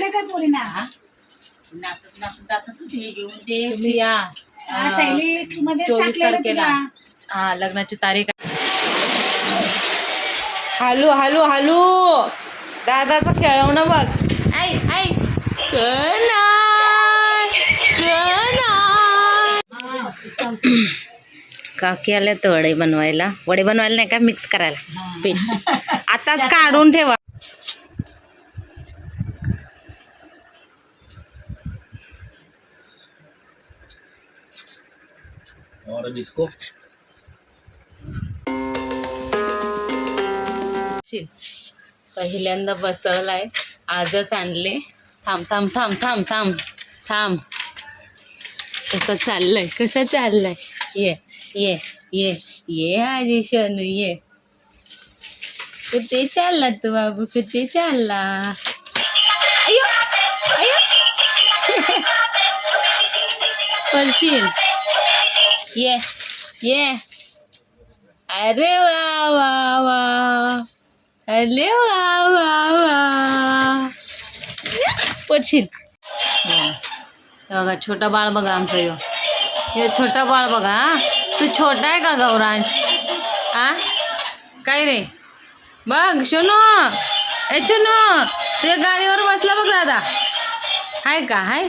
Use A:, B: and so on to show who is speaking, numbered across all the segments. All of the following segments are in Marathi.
A: आहे का पोरी ना
B: नाचत नाचत आता तुझे घेऊन दे.
C: तुम्ही या
A: थैली मध्ये
C: 24
A: टाकलेलं
C: तारखेला
A: तुला.
C: हा लग्नाची तारीख आहे. हालू हालू हालू दादाचं खेळवणं बघ. आई आई चला चला. काकी आल्या तर वडे बनवायला. वडे बनवायला नाही का, मिक्स करायला पीठ. आताच काढून ठेवा.
D: और डिस्को
C: पहिल्यांदा बसवलाय, आजच आणले. थांब थांब थांब थांब थांब थांब. कसं चाललंय, कसं चाललंय. ये ये ये ये आजी शनू ये. कुठे चालला तू बाबू, कुठे चालला. अयो अयो पडशील. ये ये. अरे वा वा वा. अरे वा वा वा. पडशील. बघा छोटा बाळ बघा आमचं यो. हे छोटा बाळ बघा. तू छोटा आहे का गौरांश. आ काय रे बघ शोनू. ए शोनू ते गाडीवर बसला बघ दादा. हाय का हाय.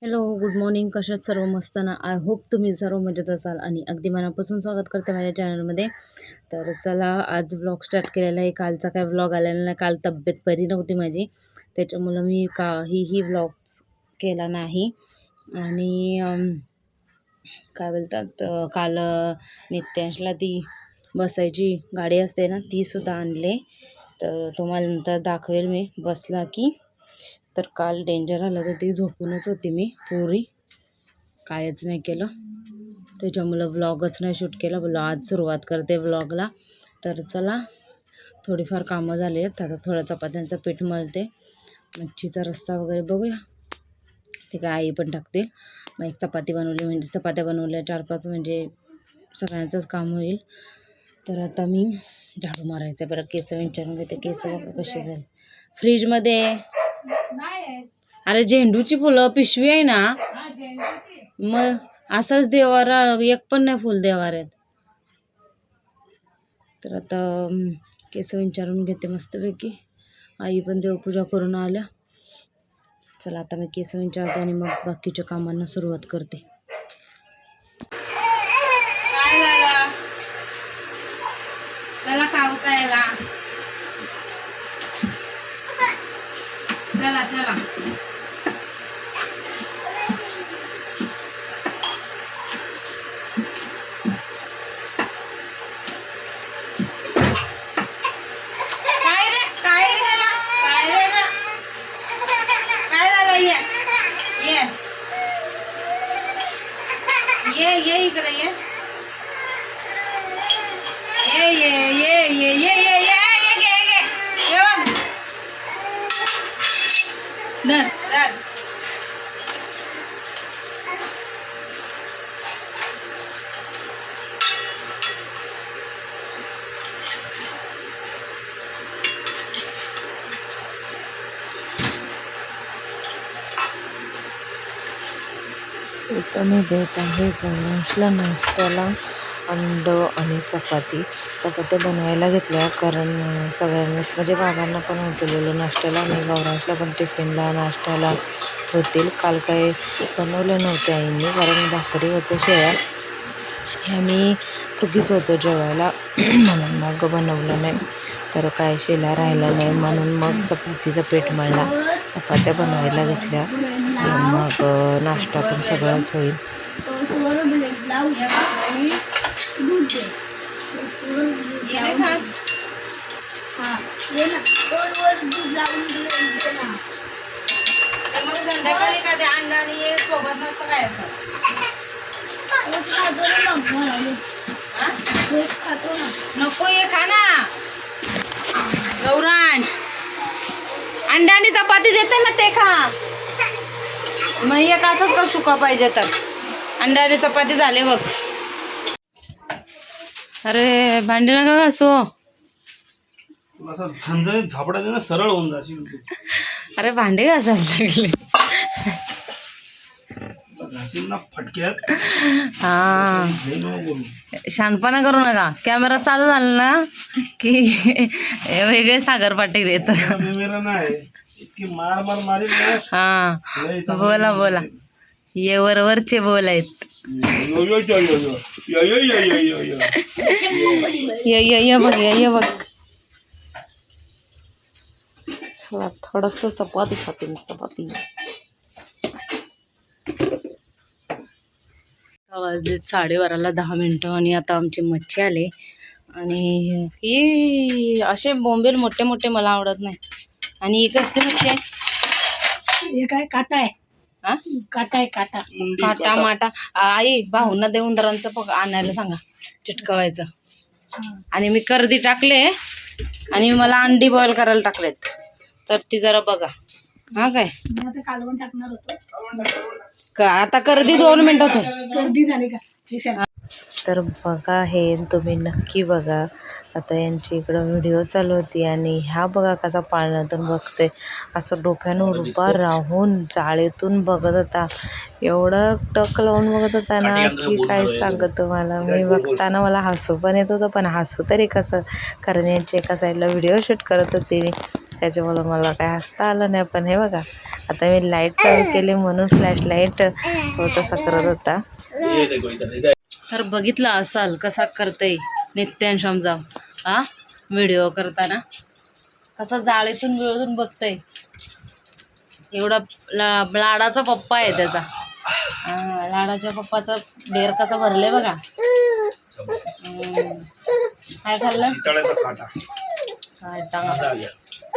C: Hello good morning. कशात सर्व मस्त ना. आय होप तुम्ही सर्व मजेत असाल आणि अगदी मनापासून स्वागत करते माझ्या चॅनलमध्ये. तर चला आज व्लॉग स्टार्ट केलेला आहे. कालचा काय व्लॉग आलेला नाही. काल तब्येत बरी नव्हती माझी, त्याच्यामुळं मी काहीही व्लॉग केला नाही. आणि काय बोलतात काल नित्यांशला ती बसायची गाडी असते ना, तीसुद्धा आणले. तर तुम्हाला नंतर दाखवेल मी बसला की. तर काल डेंजर आलं तर ती झोपूनच होती मी पुरी, कायच नाही केलं. त्याच्यामुळं व्लॉगच नाही शूट केला. बोला आज सुरुवात करते व्लॉगला. तर चला थोडीफार कामं झाली आहेत. आता थोडं चपात्यांचं पीठ मळते. मच्छीचा रस्सा वगैरे बघूया, ते काय आई पण टाकतील. मग एक चपाती बनवली म्हणजे चपात्या बनवल्या 4-5 म्हणजे सगळ्यांचंच काम होईल. तर आता मी झाडू मारायचं. बरं केस विचारून घेते. केस बघा कशी झाली. फ्रीजमध्ये अरे झेंडूची फुलं पिशवी आहे ना, मग असंच देवारा एक पण नाही फुल देवाऱ्यात. तर आता केस विचारून घेते मस्तपैकी. आई पण देवपूजा करून आल्या. चला आता मी केस विचारते आणि मग बाकीच्या कामांना सुरुवात करते. काय झालं त्याला खाऊ प्यायला. चला चला काय रे काय रे त्याला काय रे ना काय झालं. ये ये ये ये इकडे ये ये ये ये ये ये ये ये धर धर. इथं मी देत आहे गणेशला नाश्त्याला अंड आणि चपाती. चपात्या बनवायला घेतल्या कारण सगळ्यांनाच म्हणजे बाबांना पण होतलेलं नाश्त्याला आणि गौरांशला पण टिफिनला नाश्त्याला होतील. काल काही बनवलं नव्हते आईंनी कारण भाकरी होतं शेळ्या आणि आम्ही थुकीच होतो जेवायला म्हणून मग बनवलं नाही. तर काय शेळ्या राहिला नाही म्हणून मग चपातीचं पीठ मळला, चपात्या बनवायला घेतल्या. मग नाश्ता पण सगळंच होईल. मग संध्याकाळी का ते अंडा आणि सोबत नसतं खायचं. नको ये खा ना गौरांश. अंडा आणि चपाती देते ना ते खा. मग एक असंच का सुका पाहिजे तर. अंडा आणि चपाती झाले बघ. अरे भांडी नका घासू.
D: असं झणझणीत झापडा दे ना, सरळ होऊन जाशील.
C: अरे भांडे घासायला लागले.
D: फटक्यात
C: हा शानपणा करू नका. कॅमेरा चालू झाला ना की हे वेगळे सागर पाटील येत.
D: मेरा नाही इतकी मार मार मारी ना.
C: हा बोला बोला. ये वरवरचे बोल आहेत.
D: यो यो यो यो यो यो यो यो यो यो
C: ये बघ ये बघ. चला थोडस चपाती खाते मी. चपाती वाजले 12:30ला 10 मिनिटं आणि आता आमची मच्छी आले. आणि ही असे बोंबेल मोठे मोठे मला आवडत नाही. आणि ही कसली मच्छी आहे?
A: हे काय काटा आहे?
C: हा
A: काटा आहे काटा.
C: काटा माटा. आई भाऊंना देऊन दरांचं पग आणायला सांगा चिटकवायचं. आणि मी कर्दी टाकले आणि मला अंडी बॉईल करायला टाकलेत. तर ती जरा बघा. हा काय
A: मी आता कालवण टाकणार होतो.
C: का आता कर्दी 2 मिनिटात आहे.
A: गर्दी झाली का? हे सांग.
C: तर बघा हे तुम्ही नक्की बघा. आता यांची इकडं व्हिडिओ चालू होती आणि ह्या बघा कसा पाळण्यातून बघते. असं डोक्यानं उभा राहून जाळीतून बघत होता. एवढं टक लावून बघत होता ना की काय सांगत तुम्हाला. मी बघताना मला हसू पण येत होतं. पण हसू तरी कसं, कारण यांची एका साईडला व्हिडिओ शूट करत होती मी, त्याच्यामुळं मला काय हसता आलं नाही. पण हे बघा आता मी लाईट चालू केली म्हणून फ्लॅश लाईट तसा करत होता. तर बघितलं असाल कसा करते नित्यांशम जाव. हा व्हिडिओ करताना कसा जाळीतून विळून बघतंय. एवढा लाडाचा पप्पा आहे त्याचा. लाडाच्या पप्पाचा डेर कसा भरले बघा. काय खाल्लं? काटा.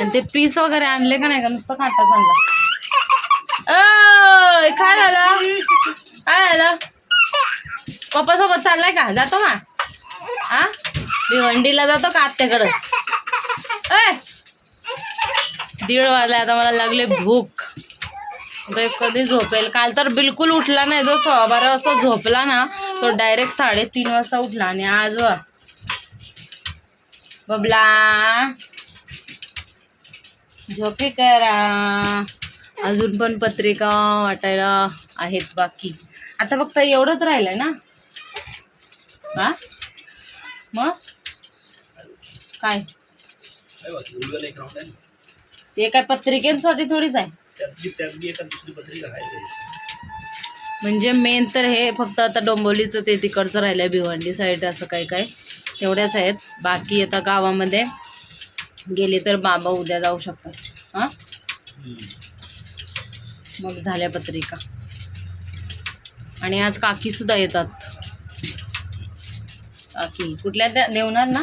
C: आणि ते पीस वगैरे आणले का नाही का, नुसतं काटा सांगा. काय झालं? काय झालं? पप्पा सोबत चाललाय का? जातो का? हा भिवंडीला जातो का आत्याकडं? 1:30 वाजले. आता मला लागले भूक. कधी झोपेल? काल तर बिलकुल उठला नाही. जो 12:15 वाजता झोपला ना तो डायरेक्ट 3:30 वाजता उठला. आणि आज बबला झोपी करा. अजून पण पत्रिका वाटायला आहेत बाकी. आता फक्त एवढंच राहिलंय ना. हा मग काय ते काय पत्रिकेसाठी थोडीच आहे. म्हणजे मेन तर हे फक्त आता डोंबिवलीचं ते तिकडचं राहिलंय. भिवंडी साईड असं काही काय तेवढ्याच आहेत. बाकी आता गावामध्ये गेले तर बाबा उद्या जाऊ शकतात. हां मग झाल्या पत्रिका. आणि आज काकी सुद्धा येतात. काकी कुठल्या त्या देवणार ना,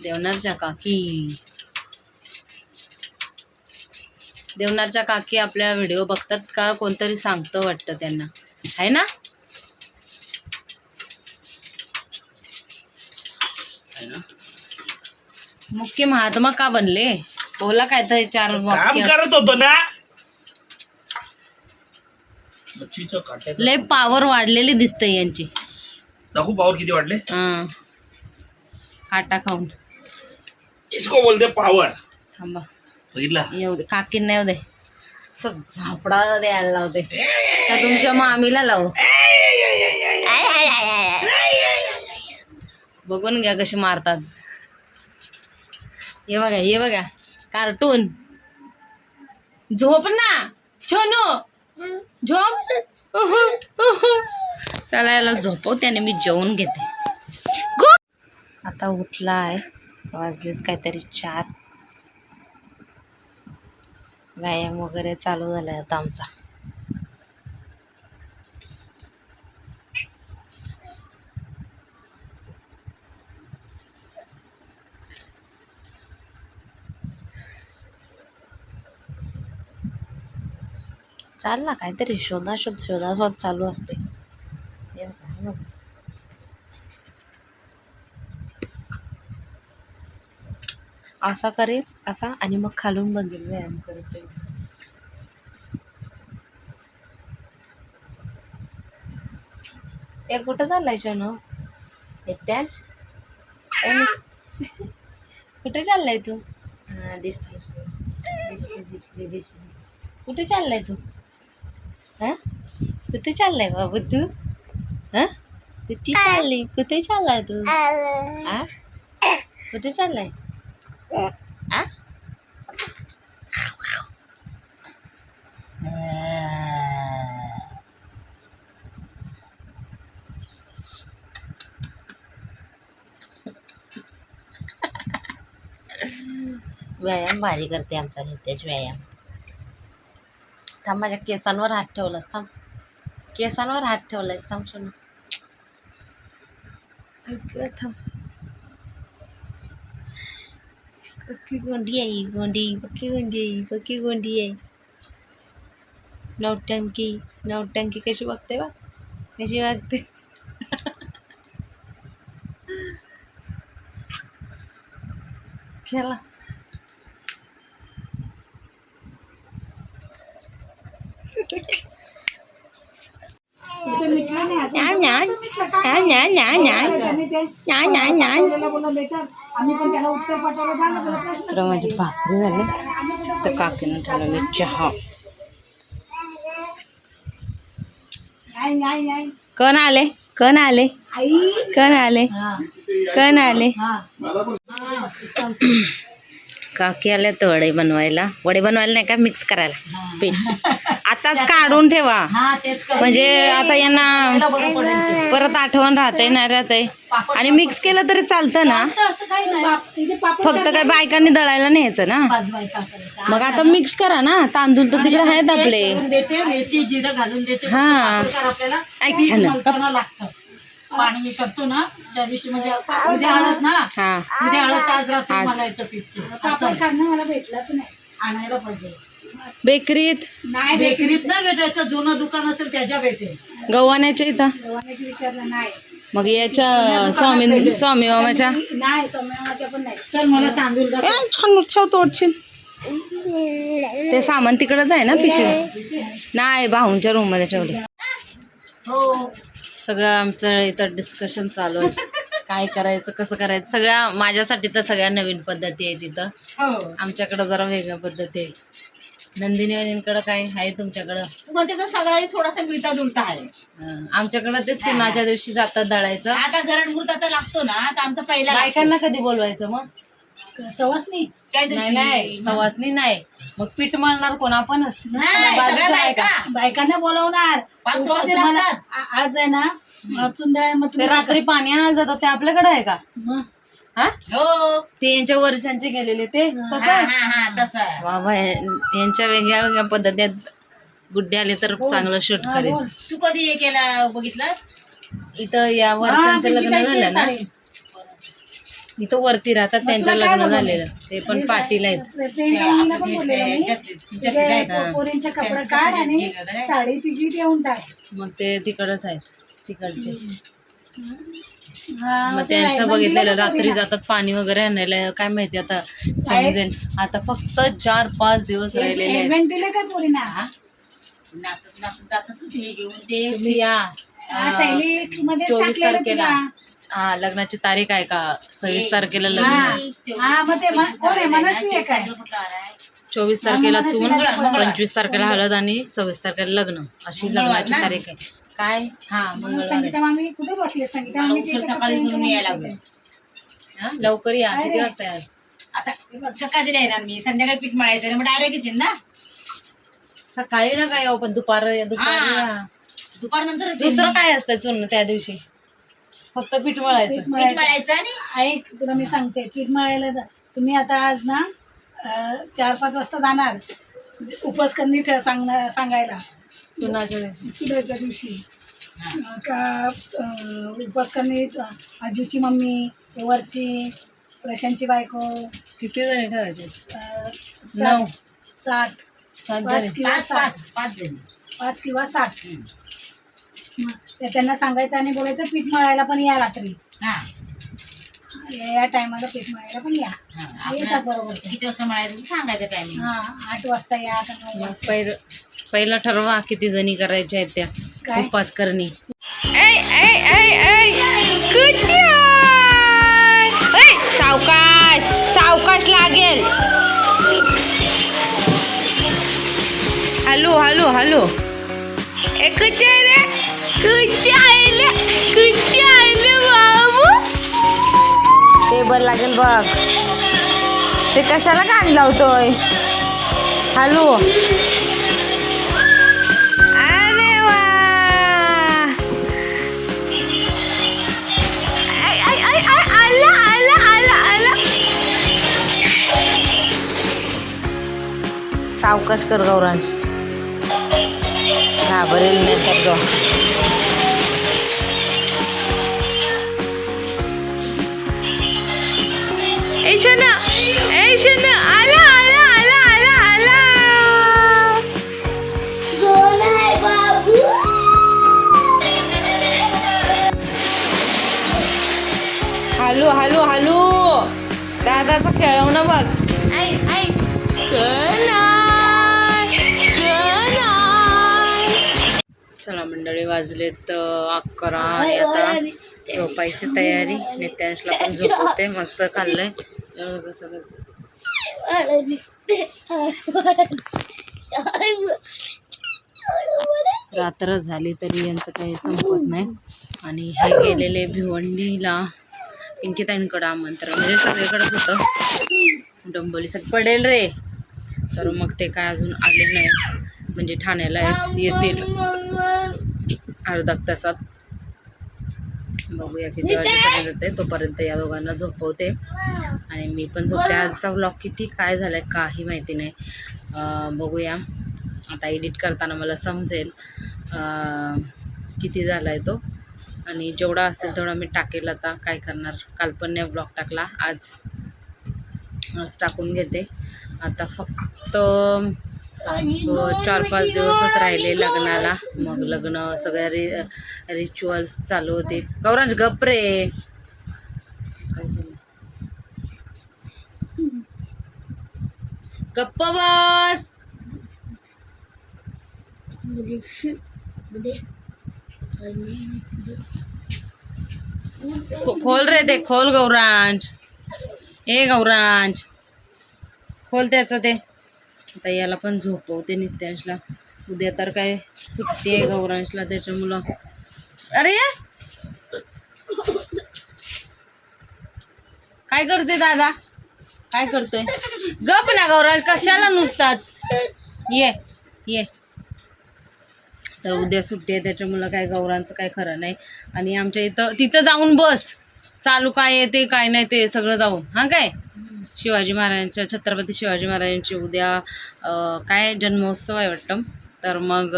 C: देवनारच्या काकी. देवनारच्या काकी आपल्या व्हिडिओ बघतात का कोणतरी सांगतं वाटतं त्यांना, आहे ना. मुख्य महात्मा का बनले? बोला काय तर 4 वाक्य.
D: करत होतो ना.
C: लय पावर वाढलेली दिसते यांची.
D: दाखवू पावर किती वाढले.
C: हा काटा खाऊन.
D: इसको बोलते पावर.
C: थांबा
D: बघितला
C: येऊ दे. काकींना येऊ दे. असं झापडा द्यायला लावते का तुमच्या मामीला लावू. बघून घ्या कशी मारतात. हे बघा हे बघा कार्टून. झोप ना छोनू झोप. चला याला झोपवते आणि मी जेवून घेते. आता उठला आहे. वाजलेत काहीतरी 4. व्यायाम वगैरे चालू झालाय आता आमचा. चालला काहीतरी शोधाशोध चालू असते. हे बघ असा करेल असा आणि मग खालून बघेल व्यायाम करते. एक कुठं चाललाय शनू? एकट्याच कुठे चाललाय तू? हा दिसते दिसली. कुठे चाललाय तू? हा, कुठे चाललाय बाबू तू? हा, कुठे चाललाय तू? आ, कुठे चाललाय? आ, व्यायाम भारी करते आमचा नित्याच व्यायाम. थांब, माझ्या केसांवर हात ठेवलास. थांब, केसांवर हात ठेवलायस. थांब सोनू. थांब. पक्की गोंडी आहे, पक्की गोंडी आहे. नौटंकी कशी बघते बा, कशी बघते. खेळा. माझी भाकरी झाली तर काकीनं ठेवलं मी चहा. कोण आले? काकी आल्या तर वडे बनवायला नाही का, मिक्स करायला पीठ. आताच काढून ठेवा, म्हणजे आता यांना परत आठवण राहते नाही राहते. आणि मिक्स केलं तरी चालतं ना, फक्त काय बायकांनी दळायला न्यायचं ना. मग आता मिक्स करा ना, तांदूळ तर तिकडे आहेत आपले.
B: जिरं घालून देते.
C: हा,
B: पीठ मळताना लागतं. पाणी करतो ना त्या दिवशी, म्हणजे उद्या हळद ना,
C: हा,
B: उद्या हळद आज रात्री मलायचं पीठ.
A: पापड खाणं मला भेटलाच नाही.
B: आणायला पाहिजे.
C: बेकरीत
B: नाही, बेकरीत नाही भेटायचं. जुनं दुकान असेल त्याच्या भेटेल.
C: गव्हाण्याच्या इथं.
A: गव्हाण्याची विचारलं नाही.
C: मग याच्या स्वामी मामाच्या.
A: नाही, सोमवारच्या पण नाही.
B: चल मला तांदूळ दाखव.
C: छान छान तोडशील. ते सामान तिकडंच आहे ना पिशवी. नाही, भाऊंच्या रूम मध्ये ठेवले.
B: हो,
C: सगळं आमचं इथं डिस्कशन चालू आहे. काय करायचं, कसं करायचं. सगळ्या माझ्यासाठी तर सगळ्या नवीन पद्धती आहेत तिथं.
B: हो.
C: आमच्याकडं जरा वेगळ्या पद्धती आहे. नंदिनी वहिनींकडं काय आहे तुमच्याकडं?
B: पण त्याचा सगळा थोडासा मिळता जुळता आहे.
C: आमच्याकडं ते चुनाच्या दिवशी जातात दळायचं.
B: आता गरणमुहूर्ताचा लागतो ना, आता आमचा पहिला
C: बायकांना कधी बोलवायचं मग?
A: सवासनी
C: नाही, सवासनी नाही. मग पीठ मळणार कोण? आपणच.
A: बायकांना बोलवणार. आज आहे ना चुंदळ. मग
C: ते रात्री पाणी आणायला जातात ते आपल्याकडे आहे का? हा,
B: हो,
C: ते यांच्या वर्षांचे गेलेले ते तसं आहे?
B: तसं
C: बाबा, यांच्या वेगळ्या वेगळ्या पद्धती आहेत. गुड्डे आले तर चांगलं शूट करेल.
B: तू कधी हे केला बघितलास?
C: इथं या वर्षांचं लग्न झालं ना, इथं वरती राहतात, त्यांचं लग्न झालेलं. ते पण पाटील आहेत.
A: पोरींचा कपडा काढ आणि साडी तिची देऊन टाक.
C: मग ते तिकडच आहेत, तिकडचे. मग त्यांचं बघितलेलं. रात्री जातात पाणी वगैरे आणायला. काय माहिती आता समजेल. आता फक्त 4-5 दिवस राहिलेले आहेत.
A: इव्हेंट दिले काय पोरींना?
B: नाचत नाचत जातात तू हे घेऊन ते.
C: तुम्ही या 24 तारखेला. हा, लग्नाची तारीख आहे का? 26 तारखेला लग्न.
A: हा, मग ते कोण आहे? मनस्वी आहे काय?
C: 24 तारखेला चून, 25 तारखेला हळद आणि 26 तारखेला लग्न. अशी लग्नाची तारीख आहे. काय? हा, मंगळवार.
A: संगीता मामी कुठे बसले? संगीता मामी
B: सकाळी करून यायला लागलं.
C: लवकर या. किती वाजता याल?
B: आता सकाळी नाही येणार मी, संध्याकाळी पीठ मळायचं मग डायरेक्ट येईल ना.
C: सकाळी ना काय, पण दुपारी
B: दुपार नंतर
C: दुसरं काय असतं चून त्या दिवशी? फक्त पीठ मळायचं.
B: पीठ मळायचं. आणि
A: ऐक, तुला मी सांगते, पीठ मळायला तुम्ही आता आज ना 4-5 वाजता जाणार उपास करणी सांगायला चुलाच्या दिवशी. का उपास करणी आजूची मम्मी, वरची प्रशांतची बायको.
C: किती जणी ठेवायचे?
A: 9, 7,
C: 7
A: किंवा 7. 5 किंवा 7. त्यांना सांगायचं आणि बोलायचं पीठ मळायला पण या रात्री. या टायमाला पीठ मळायला पण या. येतात बरोबर.
B: किती वाजता मळायचं सांगायचं टायमिंग.
A: 8 वाजता या.
C: पहिलं ठरवा किती जणी करायच्या आहेत त्या
A: काय?
C: उपास करणी. सावकाश सावकाश लागेल. हॅलो हॅलो हॅलो ए कुठे आहे रे कुठे आलं बाबू टेबल लागेल बघ ते कशाला गाणी लावतोय हॅलो अरे वा आला आला आला आला सावकाश कर गौरांश घाबरेल नाही तर ग आला आला आला आला आला हॅलो हॅलो हॅलो दादाचं खेळवणं बघ आई आई चला मंडळी वाजलेत 11 आणि आता झोपायची तयारी नित्यांशला पण झोपवते मस्त खाल्लंय कसं रात्र झाली तरी यांचं काही संपत नाही आणि हे गेलेले भिवंडीला पिंकीताईंकडं आमंत्रण म्हणजे सगळीकडेच होतं डंबोलीसाठी पडेल रे तर मग ते काय अजून आले नाही म्हणजे ठाण्याला येतील अर्धा तासात बघूया किती वाजेपर्यंत येते तोपर्यंत या दोघांना झोपवते आणि मी पण झोपते आजचा व्लॉग किती काय झालाय काही माहिती नाही बघूया आता एडिट करताना मला समजेल किती झालाय तो आणि जेवढा असेल तेवढा मी टाकेल आता काय करणार काल पण नाही व्लॉग टाकला आज टाकून घेते आता फक्त 4-5 दिवसच राहिले लग्नाला मग लग्न सगळ्या रिच्युअल्स चालू होतील गौरांश गप रे काय झालं गप्प बस खोल रे ते खोल गौरांश ए गौरांश खोल त्याचं ते आता याला पण झोपवते नित्यांशला उद्या तर काय सुट्टी आहे गौरांशला त्याच्यामुळं अरे काय करतोय दादा काय करतोय गप ना गौरांश कशाला नुसताच ये ये तर उद्या सुट्टी आहे त्याच्यामुळं काय गौरांचं काय खरं नाही आणि आमच्या इथं तिथं जाऊन बस चालू काय आहे ते काय नाही ते सगळं जाऊन हां काय शिवाजी महाराजांच्या छत्रपती शिवाजी महाराजांची उद्या काय जन्मोत्सव आहे वाटतं तर मग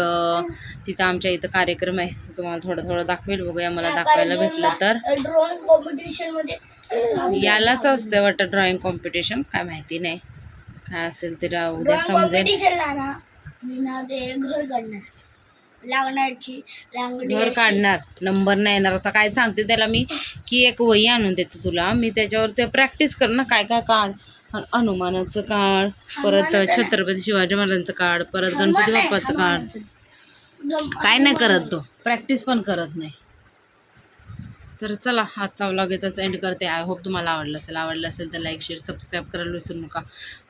C: तिथं आमच्या इथं कार्यक्रम आहे तुम्हाला थोडं थोडं दाखवेल बघूया मला दाखवायला भेटलं तर
A: ड्रॉइंग कॉम्पिटिशन मध्ये
C: यालाच असते वाटतं ड्रॉइंग कॉम्पिटिशन काय माहिती नाही काय असेल ते उद्या समजेल
A: घर काढणार लागणारची
C: घर काढणार नंबर नाही येणार असं काय सांगते त्याला मी की एक वही आणून देते तुला मी त्याच्यावर ते प्रॅक्टिस कर ना काय काय काढ हनुमानाचं काढ परत छत्रपती शिवाजी महाराजांचं काढ परत गणपती बाप्पाचं काढ काय नाही करत तो प्रॅक्टिस पण करत नाही तर चला आजचा व्लॉग इथंच एंड करते आय होप तुम्हाला आवडलं असेल तर लाईक शेअर सबस्क्राईब करायला विसरू नका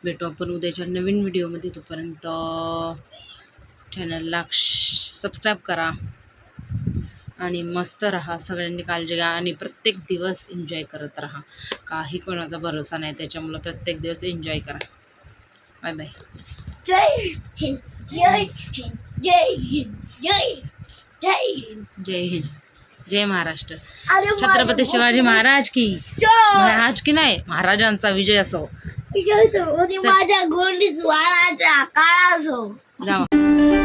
C: भेटू आपण उद्याच्या नवीन व्हिडिओमध्ये तोपर्यंत चॅनलला सबस्क्राईब करा आणि मस्त राहा सगळ्यांनी काळजी घ्या आणि प्रत्येक दिवस एन्जॉय करत राहा काही कोणाचा भरोसा नाही त्याच्यामुळं प्रत्येक दिवस एन्जॉय करा बाय बाय
A: जय हिंद जय हिंद जय हिंद जय जय हिंद
C: जय हिंद जय महाराष्ट्र छत्रपती शिवाजी महाराज की नाही महाराजांचा विजय असो
A: माझ्या गोंडी स्वाराचा काळ असो
C: जावा